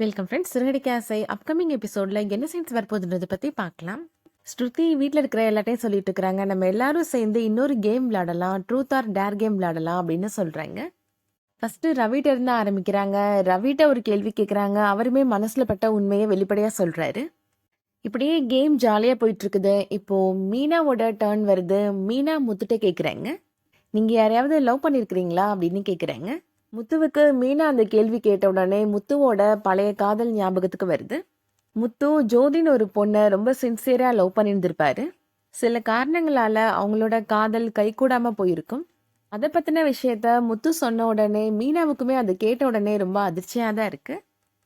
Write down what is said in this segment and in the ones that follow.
Welcome friends. சிறுகடிக்க ஆசை upcoming எபிசோடில் என்ன சீன்ஸ் வரப்போகுதுன்றதை பற்றி பார்க்கலாம். ஸ்ருதி வீட்டில் இருக்கிற எல்லாத்தையும் சொல்லிட்டு இருக்கிறாங்க, நம்ம எல்லாரும் சேர்ந்து இன்னொரு கேம் விளையாடலாம், ட்ரூத் ஆர் டேர் கேம் விளையாடலாம் அப்படின்னு சொல்கிறாங்க. ஃபஸ்ட்டு ரவிட்ட இருந்து ஆரம்பிக்கிறாங்க. ரவிட்ட ஒரு கேள்வி கேட்குறாங்க, அவருமே மனசில் பட்ட உண்மையை வெளிப்படையாக சொல்கிறாரு. இப்படியே கேம் ஜாலியாக போயிட்டுருக்குது. இப்போது மீனாவோட டர்ன் வருது. மீனா முத்துட்ட கேட்குறாங்க, நீங்கள் யாரையாவது லவ் பண்ணியிருக்கிறீங்களா அப்படின்னு கேட்குறாங்க. முத்துவுக்கு மீனா அந்த கேள்வி கேட்ட உடனே முத்துவோட பழைய காதல் ஞாபகத்துக்கு வருது. முத்து ஜோதின்னு ஒரு பொண்ணை ரொம்ப சின்சியராக லவ் பண்ணியிருந்திருப்பாரு. சில காரணங்களால் அவங்களோட காதல் கைகூடாமல் போயிருக்கும். அதை பற்றின விஷயத்த முத்து சொன்ன உடனே மீனாவுக்குமே அதை கேட்ட உடனே ரொம்ப அதிர்ச்சியாக தான் இருக்குது.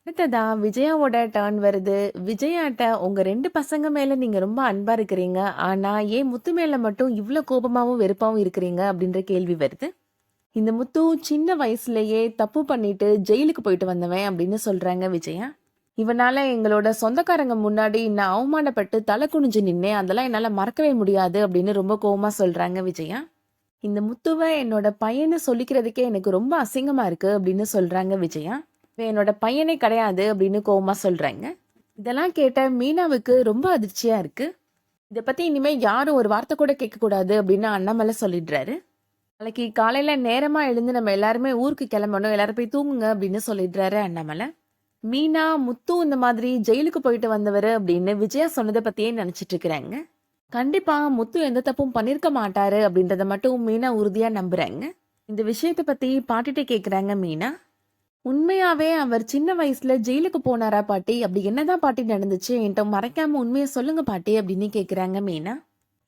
அடுத்ததான் விஜயாவோட டர்ன் வருது. விஜயாட்ட உங்கள் 2 பசங்க மேலே நீங்கள் ரொம்ப அன்பாக இருக்கிறீங்க, ஆனால் ஏன் முத்து மேலே மட்டும் இவ்வளோ கோபமாகவும் வெறுப்பாகவும் இருக்கிறீங்க அப்படின்ற கேள்வி வருது. இந்த முத்து சின்ன வயசுலயே தப்பு பண்ணிட்டு ஜெயிலுக்கு போயிட்டு வந்தவன் அப்படின்னு சொல்றாங்க விஜயா. இவனால எங்களோட சொந்தக்காரங்க முன்னாடி நான் அவமானப்பட்டு தலை குனிஞ்சு நின்னேன், அதெல்லாம் என்னால மறக்கவே முடியாது அப்படின்னு ரொம்ப கோவமா சொல்றாங்க விஜயா. இந்த முத்துவை என்னோட பையனை சொல்லிக்கிறதுக்கே எனக்கு ரொம்ப அசிங்கமா இருக்கு அப்படின்னு சொல்றாங்க விஜயா. என்னோட பையனே கிடையாது அப்படின்னு கோவமா சொல்றாங்க. இதெல்லாம் கேட்ட மீனாவுக்கு ரொம்ப அதிர்ச்சியா இருக்கு. இதை பத்தி இனிமே யாரும் ஒரு வார்த்தை கூட கேட்க கூடாது அப்படின்னு அண்ணாமலை சொல்லிடுறாரு. நாளைக்கு காலையில நேரமா எழுந்து நம்ம எல்லாருமே ஊருக்கு கிளம்பணும், எல்லாரும் போய் தூங்குங்க அப்படின்னு சொல்லிடுறாரு அண்ணாமலை. மீனா முத்து இந்த மாதிரி ஜெயிலுக்கு போயிட்டு வந்தவர் அப்படின்னு விஜயா சொன்னதை பத்தியே நினைச்சிட்டு இருக்கிறாங்க. கண்டிப்பா முத்து எந்த தப்பும் பண்ணிருக்க மாட்டாரு அப்படின்றத மட்டும் மீனா உறுதியா நம்புறாங்க. இந்த விஷயத்த பத்தி பாட்டிட்ட கேக்குறாங்க மீனா. உண்மையாவே அவர் சின்ன வயசுல ஜெயிலுக்கு போனாரா பாட்டி? அப்படி என்னதான் பாட்டி நடந்துச்சு, என்கிட்ட மறைக்காம உண்மையை சொல்லுங்க பாட்டி அப்படின்னு கேக்குறாங்க மீனா.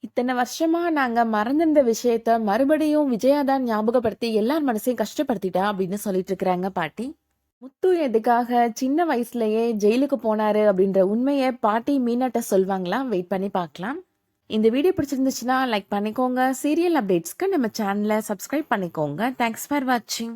இத்தனை வருஷமா நாங்க மறந்திருந்த விஷயத்த மறுபடியும் விஜயா தான் ஞாபகப்படுத்தி எல்லார் மனசையும் கஷ்டப்படுத்திட்டா அப்படின்னு சொல்லிட்டு இருக்கிறாங்க பாட்டி. முத்து எதுக்காக சின்ன வயசுலயே ஜெயிலுக்கு போனாரு அப்படின்ற உண்மையை பாட்டி மீனாட்ட சொல்வாங்களா? வெயிட் பண்ணி பார்க்கலாம். இந்த வீடியோ பிடிச்சிருந்துச்சுன்னா லைக் பண்ணிக்கோங்க. சீரியல் அப்டேட்ஸ்க்கு நம்ம சேனலை சப்ஸ்கிரைப் பண்ணிக்கோங்க. தேங்க்ஸ் ஃபார் வாட்சிங்.